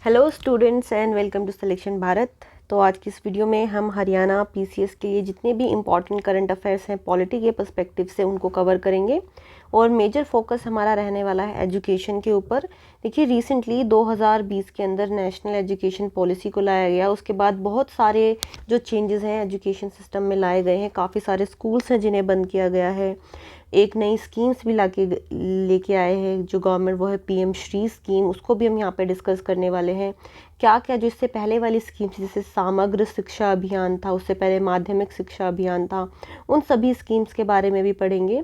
Hello students and welcome to selection Bharat. तो आज की इस वीडियो में हम हरियाणा पीसीएस के लिए जितने भी इम्पॉर्टेंट करंट अफेयर्स हैं पॉलिटी के पर्सपेक्टिव से उनको कवर करेंगे और मेजर फोकस हमारा रहने वाला है एजुकेशन के ऊपर। देखिए रिसेंटली 2020 के अंदर नेशनल एजुकेशन पॉलिसी को लाया गया। उसके बाद बहुत सारे जो चेंजेस हैं एजुकेशन सिस्टम में लाए गए हैं। काफ़ी सारे स्कूल्स हैं जिन्हें बंद किया गया है। एक नई स्कीम्स भी लेके आए हैं जो गवर्नमेंट, वो है पीएम श्री स्कीम। उसको भी हम यहाँ पे डिस्कस करने वाले हैं। क्या क्या जो इससे पहले वाली स्कीम्स जैसे समग्र शिक्षा अभियान था, उससे पहले माध्यमिक शिक्षा अभियान था, उन सभी स्कीम्स के बारे में भी पढ़ेंगे।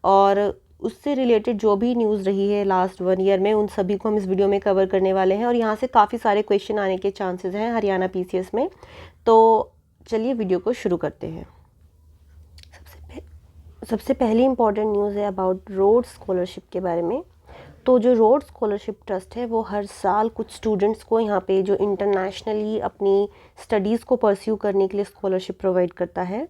और उससे रिलेटेड जो भी न्यूज़ रही है लास्ट 1 ईयर में, उन सभी को हम इस वीडियो में कवर करने वाले हैं। और यहाँ से काफ़ी सारे क्वेश्चन आने के चांसेस हैं हरियाणा पीसीएस में। तो चलिए वीडियो को शुरू करते हैं। सबसे पहली इम्पॉर्टेंट न्यूज़ है अबाउट रोड स्कॉलरशिप के बारे में। तो जो रोड स्कॉलरशिप ट्रस्ट है वो हर साल कुछ स्टूडेंट्स को यहाँ पे जो इंटरनेशनली अपनी स्टडीज़ को परस्यू करने के लिए स्कॉलरशिप प्रोवाइड करता है,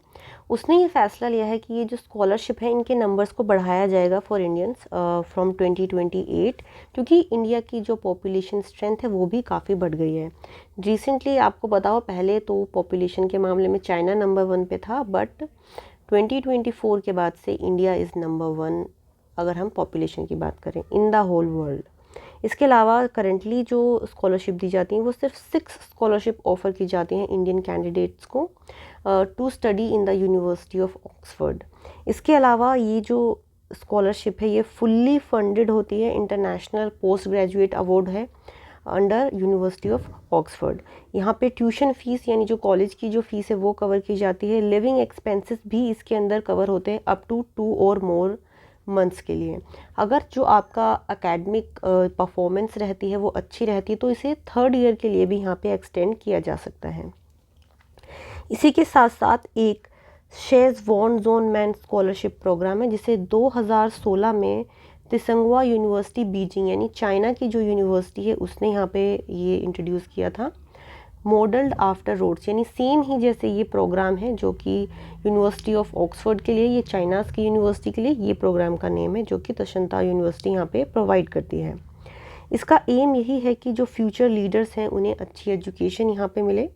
उसने ये फैसला लिया है कि ये जो स्कॉलरशिप है इनके नंबर्स को बढ़ाया जाएगा फॉर इंडियंस फ्रॉम 2028, क्योंकि इंडिया की जो पॉपुलेशन स्ट्रेंथ है वो भी काफ़ी बढ़ गई है। रिसेंटली आपको बताओ, पहले तो पॉपुलेशन के मामले में चाइना नंबर 1 पे था, बट 2024 के बाद से इंडिया इज़ नंबर 1 अगर हम पॉपुलेशन की बात करें इन द होल वर्ल्ड। इसके अलावा करंटली जो स्कॉलरशिप दी जाती हैं वो सिर्फ 6 स्कॉलरशिप ऑफ़र की जाती हैं इंडियन कैंडिडेट्स को to study in the university of Oxford. इसके अलावा ये जो स्कॉलरशिप है ये फुल्ली फंडेड होती है। इंटरनेशनल पोस्ट ग्रेजुएट अवार्ड है अंडर यूनिवर्सिटी ऑफ ऑक्सफोर्ड। यहाँ पे ट्यूशन फ़ीस यानी जो कॉलेज की जो फ़ीस है वो कवर की जाती है। लिविंग एक्सपेंसेस भी इसके अंदर कवर होते हैं अप टू 2 और मोर मंथ्स के लिए। अगर जो आपका एकेडमिक परफॉर्मेंस रहती है वो अच्छी रहती है तो इसे 3rd ईयर के लिए भी यहाँ पे एक्सटेंड किया जा सकता है। इसी के साथ साथ एक Schwarzman scholarship program है जिसे 2016 में त्रिसंगवा यूनिवर्सिटी बीजिंग यानी चाइना की जो यूनिवर्सिटी है उसने यहाँ पे ये इंट्रोड्यूस किया था। मॉडल्ड आफ्टर रोड्स यानी सेम ही जैसे ये प्रोग्राम है जो कि यूनिवर्सिटी ऑफ ऑक्सफोर्ड के लिए, ये चाइनाज़ की यूनिवर्सिटी के लिए ये प्रोग्राम का नेम है जो कि तशंता यूनिवर्सिटी यहाँ पे प्रोवाइड करती है। इसका एम यही है कि जो फ्यूचर लीडर्स हैं उन्हें अच्छी एजुकेशन यहाँ पे मिले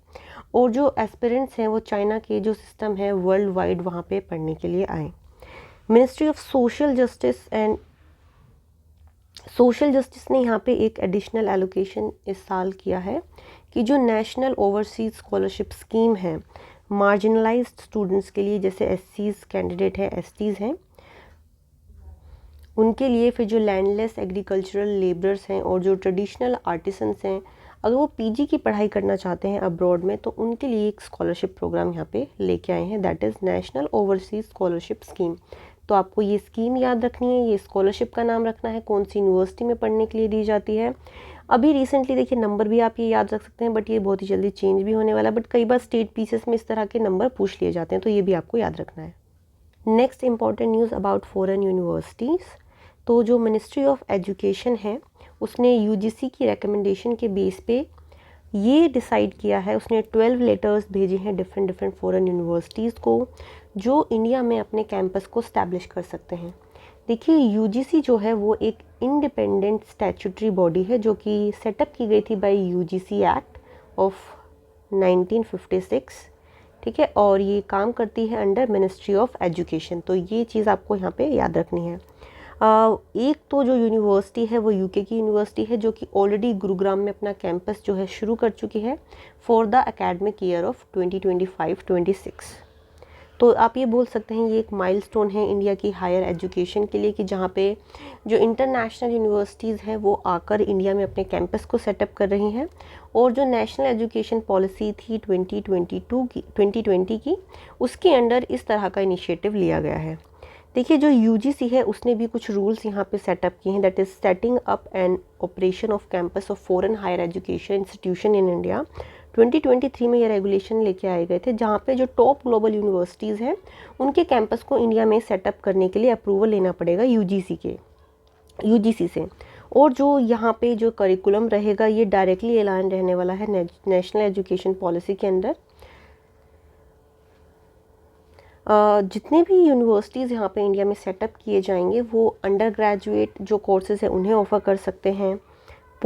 और जो एस्पिरेंट्स हैं वो चाइना के जो सिस्टम है वर्ल्ड वाइड वहाँ पे पढ़ने के लिए आए। मिनिस्ट्री ऑफ सोशल जस्टिस ने यहाँ पे एक एडिशनल एलोकेशन इस साल किया है कि जो नेशनल ओवरसीज स्कॉलरशिप स्कीम है मार्जिनलाइज्ड स्टूडेंट्स के लिए, जैसे एससीज कैंडिडेट हैं, एसटीज़ हैं, उनके लिए, फिर जो लैंडलेस एग्रीकल्चरल लेबरर्स हैं और जो ट्रेडिशनल आर्टिसंस हैं, अगर वो पीजी की पढ़ाई करना चाहते हैं अब्रॉड में तो उनके लिए एक स्कॉलरशिप प्रोग्राम यहाँ पे लेके आए हैं, that is national overseas scholarship scheme. तो आपको ये स्कीम याद रखनी है, ये स्कॉलरशिप का नाम रखना है, कौन सी यूनिवर्सिटी में पढ़ने के लिए दी जाती है। अभी रिसेंटली देखिए नंबर भी आप ये याद रख सकते हैं, बट ये बहुत ही जल्दी चेंज भी होने वाला है। बट कई बार स्टेट पीसेस में इस तरह के नंबर पूछ लिए जाते हैं, तो ये भी आपको याद रखना है। Next important news about foreign universities. तो जो मिनिस्ट्री ऑफ एजुकेशन है उसने यूजीसी की रिकमेंडेशन के बेस पे ये डिसाइड किया है, उसने 12 लेटर्स भेजे हैं डिफरेंट फॉरेन यूनिवर्सिटीज़ को जो इंडिया में अपने कैंपस को स्टैब्लिश कर सकते हैं। देखिए यूजीसी जो है वो एक इंडिपेंडेंट स्टैट्यूटरी बॉडी है जो कि सेटअप की गई थी बाय यूजीसी एक्ट ऑफ 1956, ठीक है, और ये काम करती है अंडर मिनिस्ट्री ऑफ एजुकेशन। तो ये चीज़ आपको यहाँ पे याद रखनी है। एक तो जो यूनिवर्सिटी है वो यूके की यूनिवर्सिटी है जो कि ऑलरेडी गुरुग्राम में अपना कैंपस जो है शुरू कर चुकी है for the academic year of 2025-26। तो आप ये बोल सकते हैं ये एक माइलस्टोन है इंडिया की हायर एजुकेशन के लिए कि जहाँ पे जो इंटरनेशनल यूनिवर्सिटीज़ हैं वो आकर इंडिया में अपने कैंपस को सेटअप कर रही हैं। और जो नेशनल एजुकेशन पॉलिसी थी 2020 की, उसके अंडर इस तरह का इनिशिएटिव लिया गया है। देखिए जो यूजीसी है उसने भी कुछ रूल्स यहाँ पे सेटअप किए हैं, that is setting up and operation of campus of foreign higher education institution in India. 2023 में ये रेगुलेशन लेके आए गए थे जहाँ पे जो टॉप ग्लोबल यूनिवर्सिटीज़ हैं उनके कैंपस को इंडिया में सेटअप करने के लिए अप्रूवल लेना पड़ेगा यूजीसी से। और जो यहाँ पे जो करिकुलम रहेगा ये डायरेक्टली ऐलान रहने वाला है नेशनल एजुकेशन पॉलिसी के अंदर। जितने भी यूनिवर्सिटीज़ यहाँ पे इंडिया में सेटअप किए जाएंगे वो अंडर ग्रेजुएट जो कोर्सेज़ हैं उन्हें ऑफ़र कर सकते हैं,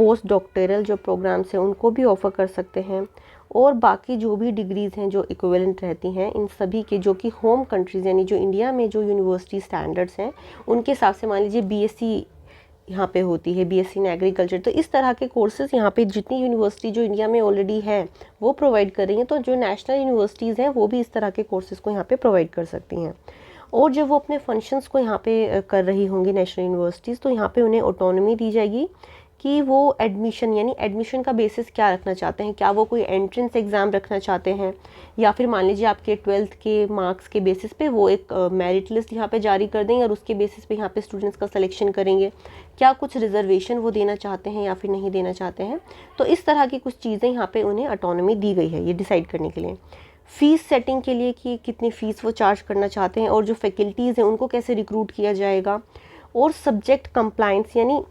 पोस्ट डॉक्टरल जो प्रोग्राम्स हैं उनको भी ऑफ़र कर सकते हैं, और बाकी जो भी डिग्रीज़ हैं जो इक्विवेलेंट रहती हैं इन सभी के, जो कि होम कंट्रीज़ यानी जो इंडिया में जो यूनिवर्सिटी स्टैंडर्ड्स हैं उनके हिसाब से, मान लीजिए बीएससी यहाँ पे होती है, बीएससी इन एग्रीकल्चर, तो इस तरह के कोर्सेज़ यहाँ पे जितनी यूनिवर्सिटी जो इंडिया में ऑलरेडी है वो प्रोवाइड कर रही हैं, तो जो नेशनल यूनिवर्सिटीज़ हैं वो भी इस तरह के कोर्सेज़ को यहाँ पे प्रोवाइड कर सकती हैं। और जब वो अपने फंक्शंस को यहाँ पे कर रही होंगी नेशनल यूनिवर्सिटीज़, तो यहाँ पे उन्हें ऑटोनॉमी दी जाएगी कि वो एडमिशन, यानी एडमिशन का बेसिस क्या रखना चाहते हैं, क्या वो कोई एंट्रेंस एग्ज़ाम रखना चाहते हैं, या फिर मान लीजिए आपके 12th के मार्क्स के बेसिस पे वो एक मेरिट लिस्ट यहाँ पे जारी कर देंगे और उसके बेसिस पे यहाँ पे स्टूडेंट्स का सिलेक्शन करेंगे, क्या कुछ रिजर्वेशन वो देना चाहते हैं या फिर नहीं देना चाहते हैं। तो इस तरह की कुछ चीज़ें यहाँ पे उन्हें ऑटोनॉमी दी गई है ये डिसाइड करने के लिए। फ़ीस सेटिंग के लिए कि कितनी फ़ीस वो चार्ज करना चाहते हैं, और जो फैकल्टीज़ हैं उनको कैसे रिक्रूट किया जाएगा, और सब्जेक्ट कंप्लाइंस, यानी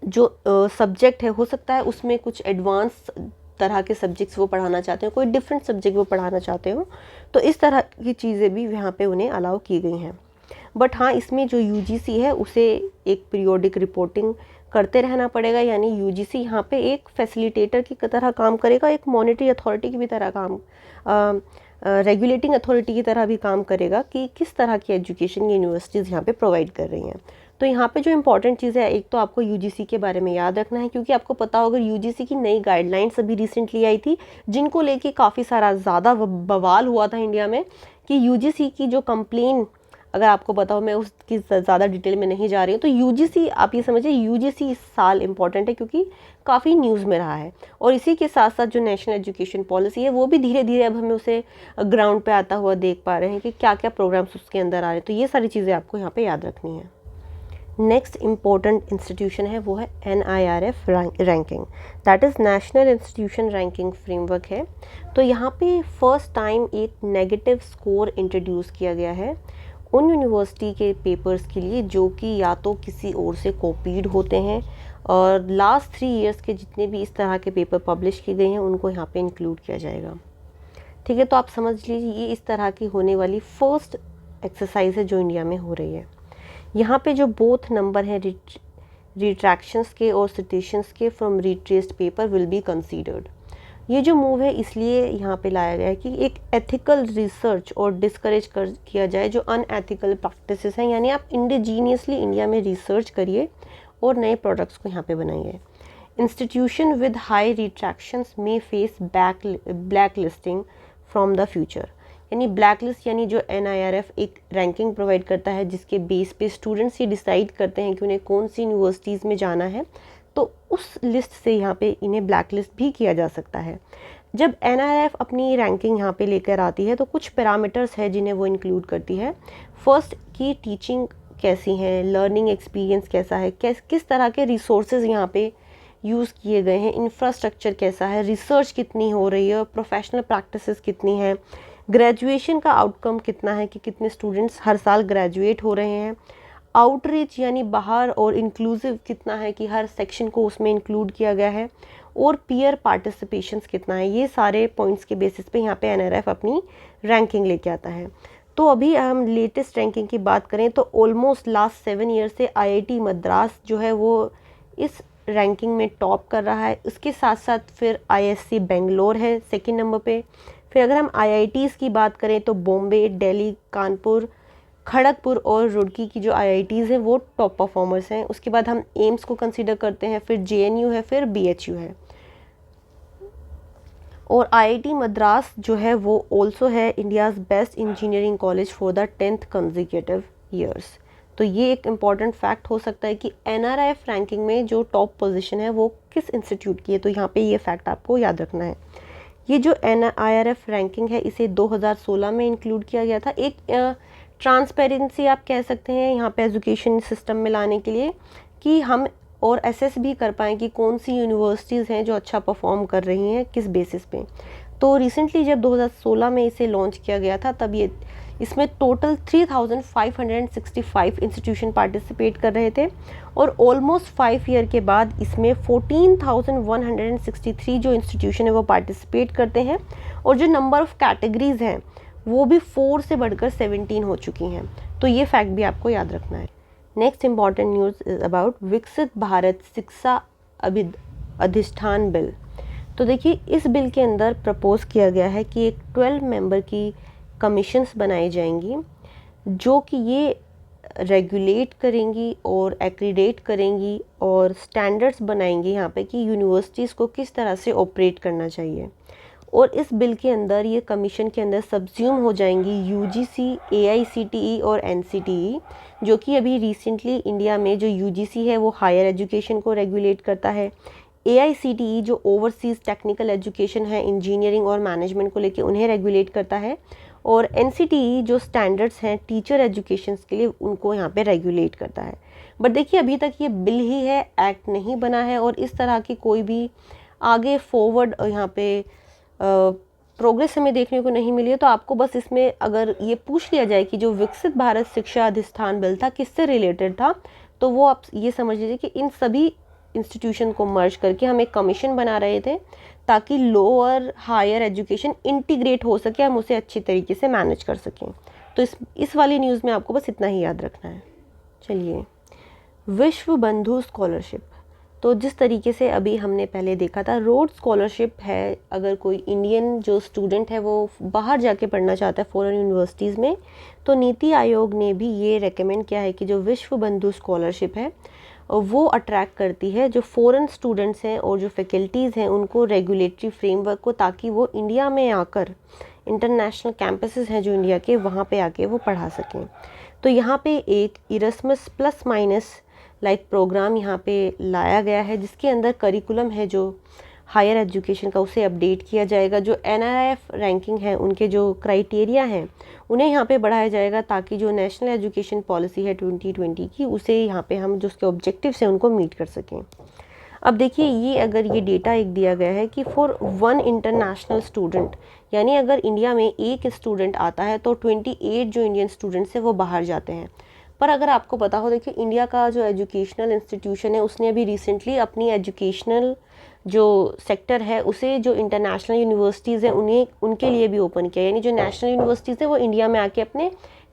जो सब्जेक्ट है हो सकता है उसमें कुछ एडवांस तरह के सब्जेक्ट्स वो पढ़ाना चाहते हो, कोई डिफरेंट सब्जेक्ट वो पढ़ाना चाहते हो, तो इस तरह की चीज़ें भी यहाँ पे उन्हें अलाउ की गई हैं। बट हाँ, इसमें जो यूजीसी है उसे एक पीरियोडिक रिपोर्टिंग करते रहना पड़ेगा, यानी यूजीसी यहाँ पे एक फैसिलिटेटर की तरह काम करेगा, एक मॉनिटरी अथॉरिटी की भी तरह काम, रेगुलेटिंग अथॉरिटी की तरह भी काम करेगा कि किस तरह की एजुकेशन यूनिवर्सिटीज़ यहाँ पे प्रोवाइड कर रही हैं। तो यहाँ पे जो इंपॉर्टेंट चीज़ है, एक तो आपको यूजीसी के बारे में याद रखना है, क्योंकि आपको पता होगा यूजीसी की नई गाइडलाइंस अभी रिसेंटली आई थी, जिनको लेके काफ़ी सारा ज़्यादा बवाल हुआ था इंडिया में कि यूजीसी की जो कंप्लेन, अगर आपको पता हो, मैं उसकी ज़्यादा डिटेल में नहीं जा रही हूँ, तो यूजीसी आप ये समझिए यूजीसी इस साल इम्पॉर्टेंट है क्योंकि काफ़ी न्यूज़ में रहा है, और इसी के साथ साथ जो नेशनल एजुकेशन पॉलिसी है वो भी धीरे धीरे अब हमें उसे ग्राउंड पे आता हुआ देख पा रहे हैं कि क्या क्या प्रोग्राम्स उसके अंदर आ रहे हैं। तो ये सारी चीज़ें आपको यहाँ पे याद रखनी है। नेक्स्ट इम्पोर्टेंट इंस्टीट्यूशन है वो है NIRF ranking, that is national institution ranking framework है। तो यहाँ पे फर्स्ट टाइम एक नेगेटिव स्कोर इंट्रोड्यूस किया गया है उन यूनिवर्सिटी के पेपर्स के लिए जो कि या तो किसी और से कॉपीड होते हैं, और लास्ट 3 इयर्स के जितने भी इस तरह के पेपर पब्लिश किए गए हैं उनको यहाँ पे इंक्लूड किया जाएगा। ठीक है, तो आप समझ लीजिए ये इस तरह की होने वाली फर्स्ट एक्सरसाइज है जो इंडिया में हो रही है। यहाँ पे जो बोथ नंबर हैं रिट्रैक्शंस के और सिटेशंस के from retracted paper will be considered. ये जो मूव है इसलिए यहाँ पे लाया गया है कि एक एथिकल रिसर्च और डिस्करेज किया जाए जो अनएथिकल प्रैक्टिसेस हैं, यानी आप इंडिजीनियसली इंडिया में रिसर्च करिए और नए प्रोडक्ट्स को यहाँ पे बनाइए। इंस्टीट्यूशन विद हाई रिट्रैक्शंस में face black listing from the future, यानी ब्लैक लिस्ट, यानी जो NIRF एक रैंकिंग प्रोवाइड करता है जिसके बेस पे स्टूडेंट्स ये डिसाइड करते हैं कि उन्हें कौन सी यूनिवर्सिटीज़ में जाना है, तो उस लिस्ट से यहाँ पे इन्हें ब्लैक लिस्ट भी किया जा सकता है। जब NIRF अपनी रैंकिंग यहाँ पे लेकर आती है तो कुछ पैरामीटर्स है जिन्हें वो इंक्लूड करती है। फर्स्ट की टीचिंग कैसी है, लर्निंग एक्सपीरियंस कैसा है, किस तरह के रिसोर्सेज यहाँ पे यूज़ किए गए हैं, इंफ्रास्ट्रक्चर कैसा है, रिसर्च कितनी हो रही है, प्रोफेशनल प्रैक्टिसेस कितनी हैं, ग्रेजुएशन का आउटकम कितना है कि कितने स्टूडेंट्स हर साल ग्रेजुएट हो रहे हैं, आउटरीच यानी बाहर और इंक्लूसिव कितना है कि हर सेक्शन को उसमें इंक्लूड किया गया है, और पीयर पार्टिसिपेशंस कितना है। ये सारे पॉइंट्स के बेसिस पे यहाँ पे NIRF अपनी रैंकिंग लेके आता है। तो अभी हम लेटेस्ट रैंकिंग की बात करें तो ऑलमोस्ट लास्ट 7 ईयर से IIT मद्रास जो है वो इस रैंकिंग में टॉप कर रहा है। इसके साथ साथ फिर ISC बेंगलोर है सेकंड नंबर पे। फिर अगर हम IITs की बात करें तो बॉम्बे, दिल्ली, कानपुर, खड़गपुर और रुड़की की जो IITs हैं वो टॉप परफॉर्मर्स हैं। उसके बाद हम एम्स को कंसीडर करते हैं, फिर JNU है, फिर BHU है, और IIT मद्रास जो है वो ऑल्सो है India's best engineering college for the 10th consecutive years. तो ये एक इम्पॉर्टेंट फैक्ट हो सकता है कि NIRF रैंकिंग में जो टॉप पोजीशन है वो किस इंस्टीट्यूट की है, तो यहाँ पे ये फैक्ट आपको याद रखना है। ये जो NIRF रैंकिंग है इसे 2016 में इंक्लूड किया गया था, एक ट्रांसपेरेंसी आप कह सकते हैं यहाँ पे एजुकेशन सिस्टम में लाने के लिए, कि हम और असेस भी कर पाएँ कि कौन सी यूनिवर्सिटीज़ हैं जो अच्छा परफॉर्म कर रही हैं किस बेसिस पे। तो रिसेंटली जब 2016 में इसे लॉन्च किया गया था तब ये इसमें टोटल 3565 इंस्टीट्यूशन पार्टिसिपेट कर रहे थे, और ऑलमोस्ट 5 ईयर के बाद इसमें 14,163 जो इंस्टीट्यूशन है वो पार्टिसिपेट करते हैं, और जो नंबर ऑफ़ कैटेगरीज़ हैं वो भी 4 से बढ़कर 17 हो चुकी हैं। तो ये फैक्ट भी आपको याद रखना है। Next important news is about विकसित भारत शिक्षा अधिष्ठान बिल। तो देखिए इस बिल के अंदर प्रपोज किया गया है कि एक 12 मेंबर की कमीशंस बनाई जाएंगी जो कि ये रेगुलेट करेंगी और एक्रीडेट करेंगी और स्टैंडर्ड्स बनाएंगी यहाँ पे कि यूनिवर्सिटीज़ को किस तरह से ऑपरेट करना चाहिए। और इस बिल के अंदर ये कमीशन के अंदर सब्ज्यूम हो जाएंगी यूजीसी, एआईसीटीई और एनसीटीई, जो कि अभी रिसेंटली इंडिया में जो यूजीसी है वो हायर एजुकेशन को रेगुलेट करता है, एआईसीटीई जो ओवरसीज़ टेक्निकल एजुकेशन है, इंजीनियरिंग और मैनेजमेंट को लेके उन्हें रेगुलेट करता है, और एनसीटीई जो स्टैंडर्ड्स हैं टीचर एजुकेशन के लिए उनको यहाँ पे रेगुलेट करता है। बट देखिए अभी तक ये बिल ही है, एक्ट नहीं बना है, और इस तरह की कोई भी आगे फॉरवर्ड यहाँ पे प्रोग्रेस हमें देखने को नहीं मिली है। तो आपको बस इसमें अगर ये पूछ लिया जाए कि जो विकसित भारत शिक्षा अधिष्ठान बिल था किससे रिलेटेड था, तो वो आप ये समझ लीजिए कि इन सभी इंस्टीट्यूशन को मर्ज करके हम एक कमीशन बना रहे थे ताकि लोअर हायर एजुकेशन इंटीग्रेट हो सके, हम उसे अच्छी तरीके से मैनेज कर सकें। तो इस वाली न्यूज़ में आपको बस इतना ही याद रखना है। चलिए, विश्व बंधु स्कॉलरशिप। तो जिस तरीके से अभी हमने पहले देखा था रोड स्कॉलरशिप है, अगर कोई इंडियन जो स्टूडेंट है वो बाहर जाके पढ़ना चाहता है फॉरेन यूनिवर्सिटीज़ में, तो नीति आयोग ने भी ये रेकमेंड किया है कि जो विश्व बंधु स्कॉलरशिप है वो अट्रैक्ट करती है जो फॉरेन स्टूडेंट्स हैं और जो फैकल्टीज़ हैं उनको रेगुलेटरी फ्रेमवर्क को, ताकि वो इंडिया में आकर इंटरनेशनल कैंपसेस हैं जो इंडिया के, वहाँ पे आके वो पढ़ा सकें। तो यहाँ पे एक इरस्मस प्लस माइनस लाइक प्रोग्राम यहाँ पे लाया गया है जिसके अंदर करिकुलम है जो हायर एजुकेशन का उसे अपडेट किया जाएगा, जो एनआईएफ रैंकिंग है उनके जो क्राइटेरिया हैं उन्हें यहाँ पे बढ़ाया जाएगा ताकि जो नेशनल एजुकेशन पॉलिसी है 2020 की उसे यहाँ पे हम जो उसके ऑब्जेक्टिव्स हैं उनको मीट कर सकें। अब देखिए ये अगर ये डेटा एक दिया गया है कि फॉर 1 इंटरनेशनल स्टूडेंट, यानी अगर इंडिया में एक स्टूडेंट आता है तो 28 जो इंडियन स्टूडेंट्स हैं वो बाहर जाते हैं। पर अगर आपको पता हो, देखिए इंडिया का जो एजुकेशनल इंस्टीट्यूशन है उसने अभी रिसेंटली अपनी एजुकेशनल जो सेक्टर है उसे जो इंटरनेशनल यूनिवर्सिटीज़ हैं उन्हें उनके लिए भी ओपन किया, यानी जो नेशनल यूनिवर्सिटीज़ है वो इंडिया में आके अपने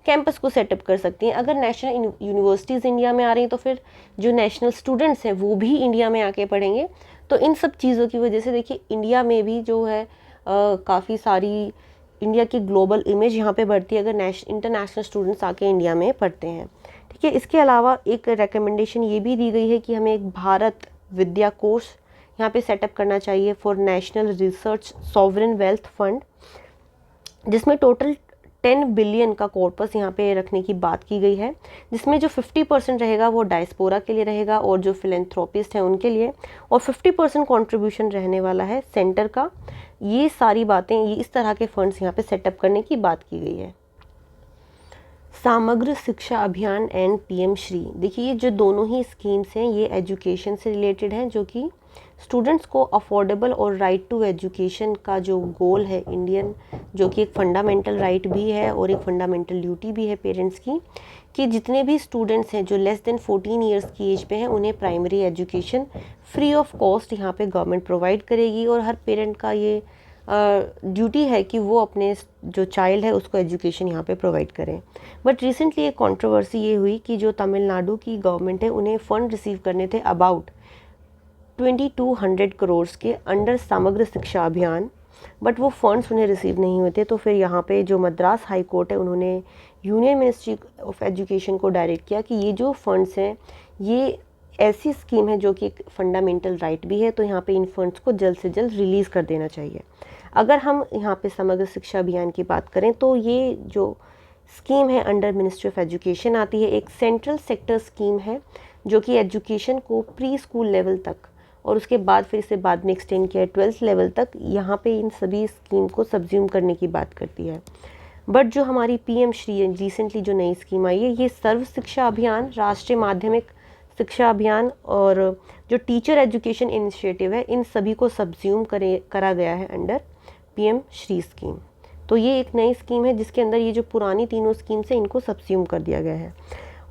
कैंपस को सेटअप कर सकती हैं। अगर नेशनल यूनिवर्सिटीज़ इंडिया में आ रही हैं तो फिर जो नेशनल स्टूडेंट्स हैं वो भी इंडिया में आके पढ़ेंगे। तो इन सब चीज़ों की वजह से देखिए इंडिया में भी जो है काफ़ी सारी इंडिया की ग्लोबल इमेज यहाँ पे बढ़ती है अगर इंटरनेशनल स्टूडेंट्स आके इंडिया में पढ़ते हैं। ठीक है, इसके अलावा एक रिकमेंडेशन ये भी दी गई है कि हमें एक भारत विद्या कोष यहाँ पे सेटअप करना चाहिए for national research sovereign wealth fund, जिसमें टोटल 10 बिलियन का कॉर्पस यहाँ पे रखने की बात की गई है, जिसमें जो 50% रहेगा वो डायस्पोरा के लिए रहेगा और जो फिलेंथ्रोपिस्ट हैं उनके लिए, और 50% कंट्रीब्यूशन रहने वाला है सेंटर का। ये सारी बातें, ये इस तरह के फंड्स यहाँ पे सेटअप करने की बात की गई है। समग्र शिक्षा अभियान एंड पीएम श्री, देखिए ये जो दोनों ही स्कीम्स हैं ये एजुकेशन से रिलेटेड हैं, जो कि स्टूडेंट्स को अफोर्डेबल और राइट टू एजुकेशन का जो गोल है इंडियन, जो कि एक फंडामेंटल राइट भी है और एक फंडामेंटल ड्यूटी भी है पेरेंट्स की, कि जितने भी स्टूडेंट्स हैं जो लेस देन 14 ईयर्स की एज पे हैं उन्हें primary education free of cost यहाँ पे गवर्नमेंट प्रोवाइड करेगी। और हर पेरेंट का ये ड्यूटी है कि वो अपने जो चाइल्ड है उसको एजुकेशन यहाँ पे प्रोवाइड करें। बट रिसेंटली एक कंट्रोवर्सी ये हुई कि जो तमिलनाडु की गवर्नमेंट है उन्हें फ़ंड रिसीव करने थे अबाउट 2200 करोड़ के अंडर समग्र शिक्षा अभियान, बट वो फंड्स उन्हें रिसीव नहीं हुए थे। तो फिर यहाँ पे जो मद्रास हाई कोर्ट है उन्होंने यूनियन मिनिस्ट्री ऑफ एजुकेशन को डायरेक्ट किया कि ये जो फंड्स हैं ये ऐसी स्कीम है जो कि एक फंडामेंटल राइट भी है, तो यहाँ पे इन फंड्स को जल्द से जल्द रिलीज़ कर देना चाहिए। अगर हम यहाँ पे समग्र शिक्षा अभियान की बात करें तो ये जो स्कीम है अंडर मिनिस्ट्री ऑफ एजुकेशन आती है, एक सेंट्रल सेक्टर स्कीम है जो कि एजुकेशन को प्री स्कूल लेवल तक और उसके बाद फिर इसे बाद में एक्सटेंड किया 12th लेवल तक, यहाँ पे इन सभी स्कीम को सब्ज्यूम करने की बात करती है। बट जो हमारी पीएम श्री रिसेंटली जो नई स्कीम आई है ये सर्व शिक्षा अभियान, राष्ट्रीय माध्यमिक शिक्षा अभियान और जो टीचर एजुकेशन इनिशिएटिव है इन सभी को सब्ज्यूम करा गया है अंडर पीएम श्री स्कीम। तो ये एक नई स्कीम है जिसके अंदर ये जो पुरानी तीनों स्कीम्स हैं इनको सब्ज्यूम कर दिया गया है।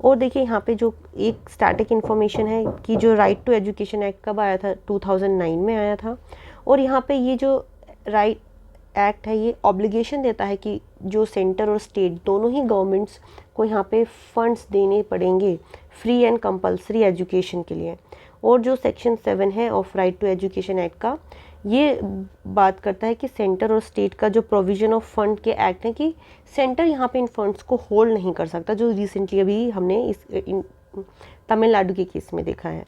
और देखिए यहाँ पे जो एक स्टैटिक इन्फॉर्मेशन है कि जो राइट टू एजुकेशन एक्ट कब आया था, 2009 में आया था। और यहाँ पे ये जो राइट एक्ट है ये ऑब्लिगेशन देता है कि जो सेंटर और स्टेट दोनों ही गवर्नमेंट्स को यहाँ पे फंड्स देने पड़ेंगे फ्री एंड कंपलसरी एजुकेशन के लिए। और जो सेक्शन 7 है of right to education act का, ये बात करता है कि सेंटर और स्टेट का जो प्रोविज़न ऑफ फंड के एक्ट है कि सेंटर यहाँ पे इन फंड्स को होल्ड नहीं कर सकता, जो रिसेंटली अभी हमने इस तमिलनाडु के केस में देखा है।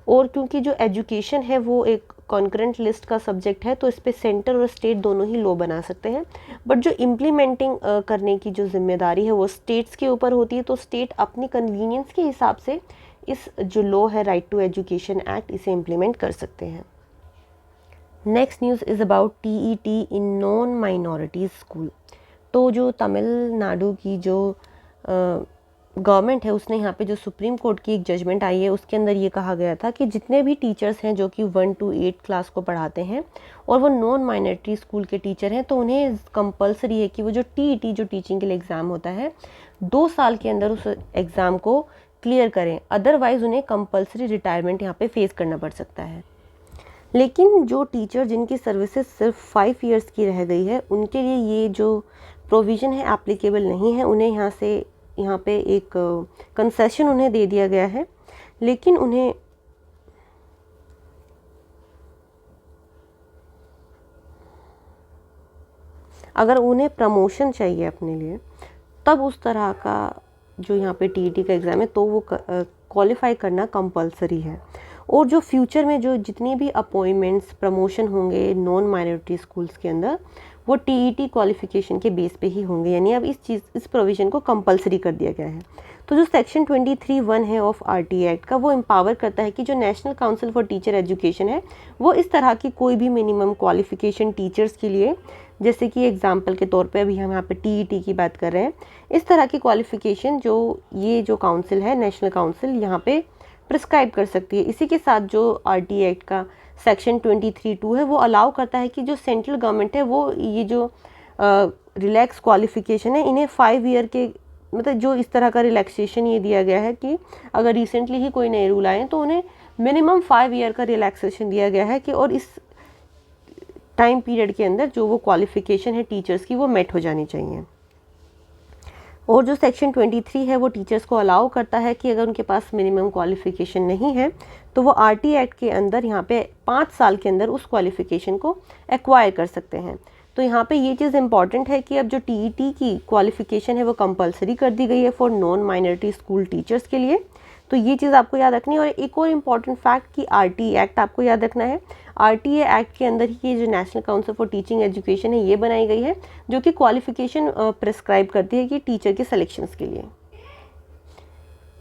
और क्योंकि जो एजुकेशन है वो एक कॉन्करेंट लिस्ट का सब्जेक्ट है, तो इस पे सेंटर और स्टेट दोनों ही लॉ बना सकते हैं, बट जो इम्प्लीमेंटिंग करने की जो जिम्मेदारी है वो स्टेट्स के ऊपर होती है। तो स्टेट अपनी कन्वीनियंस के हिसाब से इस जो लॉ है राइट टू एजुकेशन एक्ट, इसे इम्प्लीमेंट कर सकते हैं। Next news is about TET in non minorities school. तो जो तमिलनाडु की जो गवर्नमेंट है उसने यहाँ पे जो सुप्रीम कोर्ट की एक जजमेंट आई है उसके अंदर ये कहा गया था कि जितने भी टीचर्स हैं जो कि 1 to 8 क्लास को पढ़ाते हैं और वो नॉन माइनॉरिटी स्कूल के टीचर हैं, तो उन्हें कंपलसरी है कि वो जो टीईटी जो टीचिंग के लिए एग्ज़ाम होता है 2 साल के अंदर उस एग्ज़ाम को क्लियर करें, अदरवाइज़ उन्हें कंपलसरी रिटायरमेंट यहाँ पे फेस करना पड़ सकता है। लेकिन जो टीचर जिनकी सर्विसेज सिर्फ 5 ईयर्स की रह गई है उनके लिए ये जो प्रोविज़न है एप्लीकेबल नहीं है। उन्हें यहाँ पे एक कंसेशन उन्हें दे दिया गया है, लेकिन उन्हें अगर उन्हें प्रमोशन चाहिए अपने लिए तब उस तरह का जो यहाँ पे टीईटी का एग्ज़ाम है तो वो क्वालिफाई करना कंपलसरी है। और जो फ्यूचर में जो जितनी भी अपॉइंटमेंट्स प्रमोशन होंगे नॉन माइनॉरिटी स्कूल्स के अंदर वो टीईटी क्वालिफिकेशन के बेस पे ही होंगे, यानी अब इस प्रोविज़न को कंपलसरी कर दिया गया है। तो जो सेक्शन 23(1) है ऑफ आरटीए एक्ट का, वो एम्पावर करता है कि जो national council for teacher education है वो इस तरह की कोई भी मिनिमम क्वालिफिकेशन टीचर्स के लिए, जैसे कि एग्जाम्पल के तौर पे अभी हम यहाँ पे टीईटी की बात कर रहे हैं, इस तरह की क्वालिफिकेशन जो काउंसिल है नेशनल काउंसिल यहाँ पे प्रिस्क्राइब कर सकती है। इसी के साथ जो आरटीए एक्ट का सेक्शन 23(2) है वो अलाउ करता है कि जो सेंट्रल गवर्नमेंट है वो ये जो रिलैक्स क्वालिफिकेशन है इन्हें 5 ईयर के, मतलब जो इस तरह का रिलैक्सेशन ये दिया गया है कि अगर रिसेंटली ही कोई नए रूल आए तो उन्हें मिनिमम 5 ईयर का रिलैक्सेशन दिया गया है कि और इस टाइम पीरियड के अंदर जो वो क्वालिफिकेशन है टीचर्स की वो मेट हो जानी चाहिए। और जो सेक्शन 23 है वो टीचर्स को अलाउ करता है कि अगर उनके पास मिनिमम क्वालिफिकेशन नहीं है तो वो आरटीए एक्ट के अंदर यहाँ पे 5 साल के अंदर उस क्वालिफिकेशन को एक्वायर कर सकते हैं। तो यहाँ पे ये चीज़ इंपॉर्टेंट है कि अब जो टीईटी की क्वालिफिकेशन है वो कंपलसरी कर दी गई है for non minority school teachers के लिए। तो ये चीज़ आपको याद रखनी है। और एक और इम्पॉर्टेंट फैक्ट कि आरटीए एक्ट आपको याद रखना है, आरटीए एक्ट के अंदर ही ये जो national council for teaching education है ये बनाई गई है जो कि क्वालिफिकेशन प्रिस्क्राइब करती है कि टीचर के सिलेक्शंस के लिए।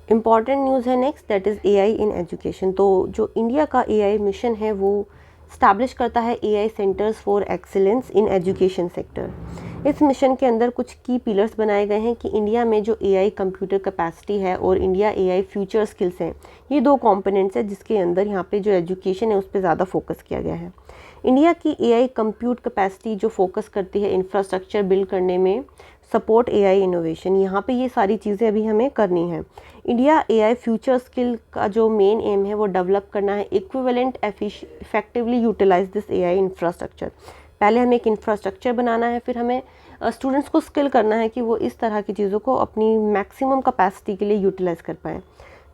इम्पॉर्टेंट न्यूज़ है next, that is AI in education. तो जो इंडिया का एआई मिशन है वो स्टैब्लिश करता है AI centres for excellence in education sector. इस मिशन के अंदर कुछ की पिलर्स बनाए गए हैं कि इंडिया में जो एआई कंप्यूटर कैपेसिटी है और इंडिया एआई फ्यूचर स्किल्स हैं, ये 2 कंपोनेंट्स हैं जिसके अंदर यहाँ पे जो एजुकेशन है उस पर ज़्यादा फोकस किया गया है। इंडिया की एआई कंप्यूट कैपेसिटी जो फोकस करती है इंफ्रास्ट्रक्चर बिल्ड करने में, सपोर्ट एआई इनोवेशन, यहाँ पे ये सारी चीज़ें अभी हमें करनी है। इंडिया एआई फ्यूचर स्किल का जो मेन एम है वो डेवलप करना है equivalent effectively utilize this AI infrastructure. पहले हमें एक इंफ्रास्ट्रक्चर बनाना है, फिर हमें स्टूडेंट्स को स्किल करना है कि वो इस तरह की चीज़ों को अपनी मैक्सिमम कैपेसिटी के लिए यूटिलाइज कर पाएँ।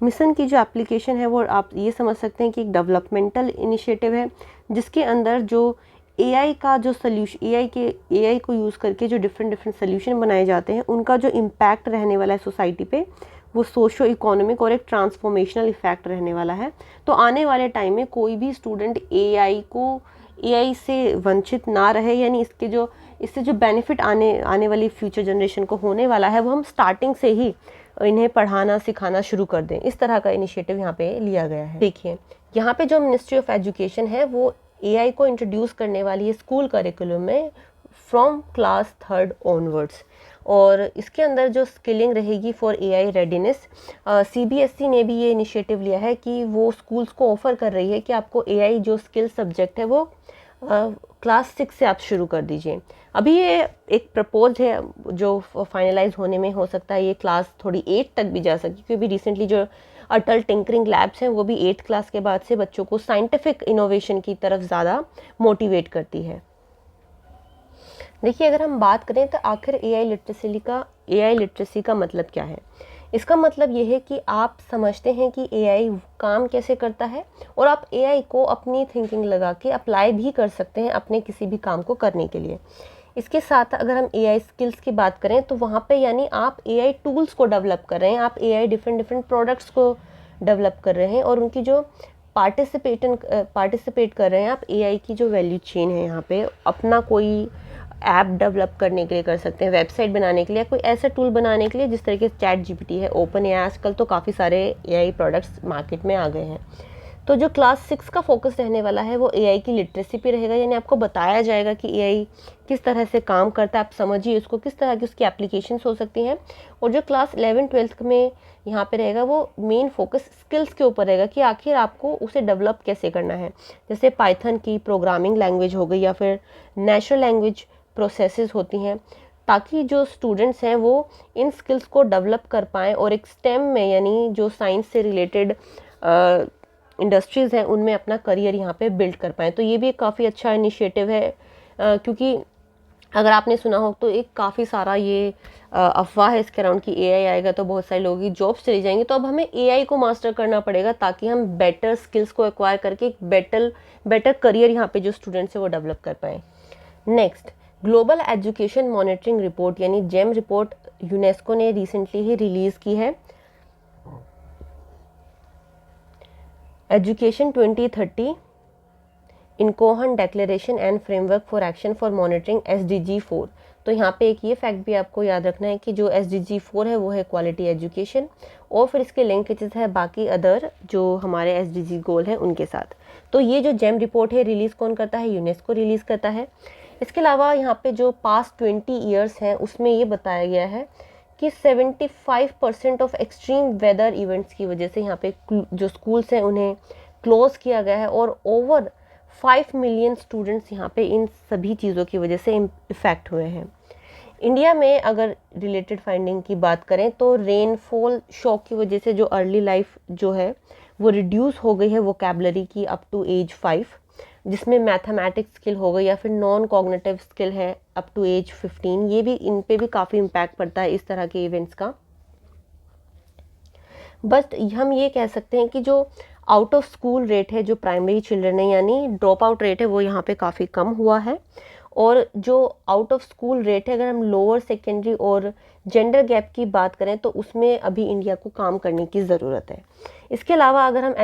मिशन की जो एप्लीकेशन है वो आप ये समझ सकते हैं कि एक डेवलपमेंटल इनिशिएटिव है जिसके अंदर जो एआई का जो सोल्यूशन एआई को यूज़ करके जो डिफरेंट सोल्यूशन बनाए जाते हैं उनका जो इम्पैक्ट रहने वाला है सोसाइटी पे वो सोशो इकोनॉमिक और एक ट्रांसफॉर्मेशनल इफेक्ट रहने वाला है। तो आने वाले टाइम में कोई भी स्टूडेंट एआई से वंचित ना रहे, यानी इससे जो बेनिफिट आने वाली फ्यूचर जनरेशन को होने वाला है वो हम स्टार्टिंग से ही इन्हें पढ़ाना सिखाना शुरू कर दें। इस तरह का इनिशिएटिव यहाँ पे लिया गया है। देखिए यहाँ पे जो मिनिस्ट्री ऑफ एजुकेशन है वो एआई को इंट्रोड्यूस करने वाली है स्कूल करिकुलम में फ्रॉम क्लास 3rd ऑनवर्ड्स, और इसके अंदर जो स्किलिंग रहेगी फॉर एआई रेडीनेस। सीबीएसई ने भी ये इनिशिएटिव लिया है कि वो स्कूल्स को ऑफर कर रही है कि आपको एआई जो स्किल सब्जेक्ट है वो क्लास 6 से आप शुरू कर दीजिए। अभी ये एक प्रपोज है जो फाइनलाइज होने में हो सकता है ये क्लास थोड़ी 8 तक भी जा सके, क्योंकि अभी रिसेंटली जो अटल टिंकरिंग लैब्स हैं वो भी 8th क्लास के बाद से बच्चों को साइंटिफिक इनोवेशन की तरफ ज़्यादा मोटिवेट करती है। देखिए अगर हम बात करें तो आखिर एआई लिटरेसी का मतलब क्या है। इसका मतलब ये है कि आप समझते हैं कि एआई काम कैसे करता है और आप एआई को अपनी थिंकिंग लगा के अप्लाई भी कर सकते हैं अपने किसी भी काम को करने के लिए। इसके साथ अगर हम एआई स्किल्स की बात करें तो वहाँ पे यानी आप एआई टूल्स को डेवलप कर रहे हैं, आप एआई डिफरेंट प्रोडक्ट्स को डेवलप कर रहे हैं और उनकी जो पार्टिसिपेट कर रहे हैं आप एआई की जो वैल्यू चेन है यहाँ पे, अपना कोई ऐप डेवलप करने के लिए कर सकते हैं, वेबसाइट बनाने के लिए, कोई ऐसा टूल बनाने के लिए जिस तरीके से चैट जीपीटी है, ओपन एआई, आजकल तो काफ़ी सारे एआई प्रोडक्ट्स मार्केट में आ गए हैं। तो जो क्लास 6 का फोकस रहने वाला है वो एआई की लिटरेसी पे रहेगा, यानी आपको बताया जाएगा कि एआई किस तरह से काम करता है, आप समझिए उसको, किस तरह की उसकी एप्लीकेशंस हो सकती हैं। और जो क्लास 11-12 में यहाँ पे रहेगा वो मेन फोकस स्किल्स के ऊपर रहेगा कि आखिर आपको उसे डेवलप कैसे करना है, जैसे पाइथन की प्रोग्रामिंग लैंग्वेज हो गई या फिर नेचुरल लैंग्वेज प्रोसेसेस होती हैं, ताकि जो स्टूडेंट्स हैं वो इन स्किल्स को डेवलप कर पाएँ और एक स्टेम में यानी जो साइंस से रिलेटेड इंडस्ट्रीज़ हैं उनमें अपना करियर यहाँ पे बिल्ड कर पाएँ। तो ये भी एक काफ़ी अच्छा इनिशिएटिव है, क्योंकि अगर आपने सुना हो तो एक काफ़ी सारा ये अफवाह है इसके अराउंड कि एआई आएगा तो बहुत सारे लोगों की जॉब्स चली जाएंगी। तो अब हमें एआई को मास्टर करना पड़ेगा ताकि हम बेटर स्किल्स को एक्वायर करके एक बेटर करियर यहाँ पे जो स्टूडेंट्स हैं वो डेवलप कर पाएँ। Next, global education monitoring report यानी जेम रिपोर्ट यूनेस्को ने रिसेंटली ही रिलीज़ की है। Education 2030 Incheon declaration and framework for action for monitoring SDG 4। तो यहाँ पे एक ये फैक्ट भी आपको याद रखना है कि जो SDG 4 है वो है क्वालिटी एजुकेशन, और फिर इसके लिंकेजेस है बाकी अदर जो हमारे SDG गोल हैं उनके साथ। तो ये जो जेम रिपोर्ट है रिलीज़ कौन करता है? यूनेस्को रिलीज़ करता है। इसके अलावा यहाँ पे जो पास्ट 20 ईयर्स हैं उसमें ये बताया गया है कि 75% ऑफ एक्सट्रीम वेदर इवेंट्स की वजह से यहाँ पे जो स्कूल्स हैं उन्हें क्लोज किया गया है और ओवर 5 मिलियन स्टूडेंट्स यहाँ पे इन सभी चीज़ों की वजह से इफ़ेक्ट हुए हैं। इंडिया में अगर रिलेटेड फाइंडिंग की बात करें तो रेनफॉल शॉक की वजह से जो अर्ली लाइफ जो है वो रिड्यूस हो गई है वोकैबुलरी की अप टू एज 5, जिसमें मैथमेटिक्स स्किल हो गई या फिर नॉन कॉग्निटिव स्किल है अप टू एज 15, ये भी इन पे भी काफ़ी इम्पैक्ट पड़ता है इस तरह के इवेंट्स का। बट हम ये कह सकते हैं कि जो आउट ऑफ स्कूल रेट है जो प्राइमरी चिल्ड्रन है यानी ड्रॉप आउट रेट है वो यहाँ पे काफ़ी कम हुआ है, और जो आउट ऑफ स्कूल रेट है अगर हम लोअर सेकेंडरी और जेंडर गैप की बात करें तो उसमें अभी इंडिया को काम करने की ज़रूरत है। इसके अलावा अगर हम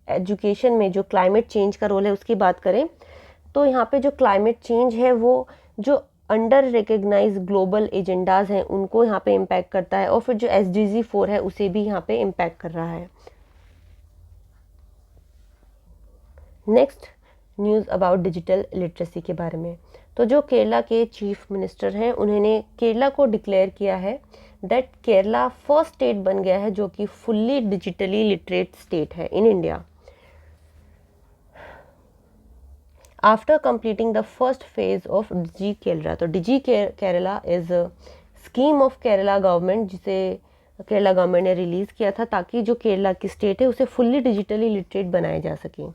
एजुकेशन में जो क्लाइमेट चेंज का रोल है उसकी बात करें तो यहाँ पे जो क्लाइमेट चेंज है वो जो अंडर रिकग्नाइज ग्लोबल एजेंडाज हैं उनको यहाँ पे इम्पैक्ट करता है, और फिर जो SDG 4 है उसे भी यहाँ पे इम्पैक्ट कर रहा है। Next, news about digital literacy के बारे में। तो जो केरला के चीफ मिनिस्टर हैं उन्होंने केरला को डिक्लेयर किया है दैट केरला फर्स्ट स्टेट बन गया है जो कि फुल्ली डिजिटली लिटरेट स्टेट है in India after completing the first phase of Digi Kerala. तो Digi Kerala is scheme of Kerala government जिसे केरला गवर्नमेंट ने रिलीज़ किया था ताकि जो केरला की स्टेट है उसे फुल्ली डिजिटली लिटरेट बनाया जा सके।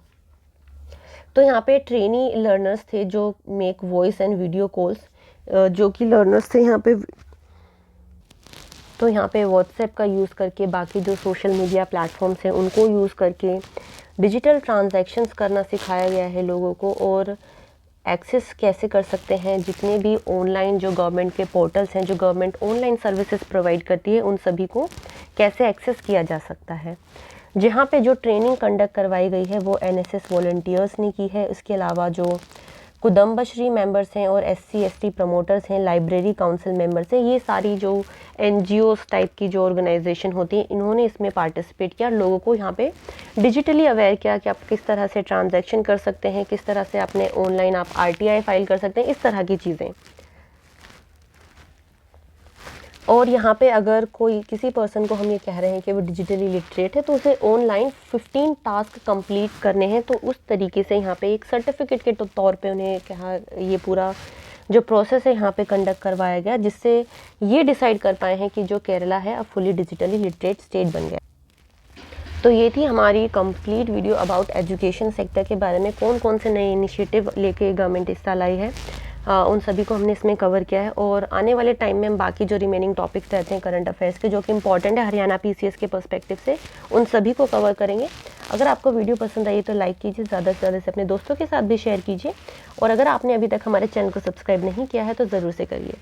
तो यहाँ पे ट्रेनी लर्नर्स थे जो make voice and video calls, जो कि लर्नर्स थे यहाँ पे, तो यहाँ पे व्हाट्सएप का यूज़ करके बाकी जो सोशल मीडिया प्लेटफॉर्म्स हैं उनको यूज़ करके डिजिटल ट्रांजैक्शंस करना सिखाया गया है लोगों को, और एक्सेस कैसे कर सकते हैं जितने भी ऑनलाइन जो गवर्नमेंट के पोर्टल्स हैं, जो गवर्नमेंट ऑनलाइन सर्विसेज प्रोवाइड करती है उन सभी को कैसे एक्सेस किया जा सकता है। जहाँ पे जो ट्रेनिंग कंडक्ट करवाई गई है वो NSS वॉलंटियर्स ने की है। इसके अलावा जो कुदम्बश्री मेंबर्स हैं और SC/ST प्रमोटर्स हैं, लाइब्रेरी काउंसिल मेंबर्स हैं, ये सारी जो NGOs टाइप की जो ऑर्गेनाइजेशन होती है इन्होंने इसमें पार्टिसिपेट किया, लोगों को यहाँ पे डिजिटली अवेयर किया कि आप किस तरह से ट्रांजैक्शन कर सकते हैं, किस तरह से अपने ऑनलाइन आप RTI फाइल कर सकते हैं, इस तरह की चीज़ें। और यहाँ पे अगर कोई किसी पर्सन को हम ये कह रहे हैं कि वो डिजिटली लिटरेट है तो उसे ऑनलाइन 15 टास्क कंप्लीट करने हैं, तो उस तरीके से यहाँ पे एक सर्टिफिकेट के तौर पे उन्हें कहा, ये पूरा जो प्रोसेस है यहाँ पे कंडक्ट करवाया गया जिससे ये डिसाइड कर पाए हैं कि जो केरला है अब फुली डिजिटली लिटरेट स्टेट बन गया। तो ये थी हमारी complete video about education sector के बारे में, कौन कौन से नए इनिशिएटिव लेके गवर्नमेंट इस साल आई है। उन सभी को हमने इसमें कवर किया है। और आने वाले टाइम में हम बाकी जो रिमेनिंग टॉपिक्स रहते हैं करंट अफेयर्स के, जो कि इंपॉर्टेंट है हरियाणा पीसीएस के पर्सपेक्टिव से, उन सभी को कवर करेंगे। अगर आपको वीडियो पसंद आई तो लाइक कीजिए, ज़्यादा से ज़्यादा से अपने दोस्तों के साथ भी शेयर कीजिए, और अगर आपने अभी तक हमारे चैनल को सब्सक्राइब नहीं किया है तो ज़रूर से करिए।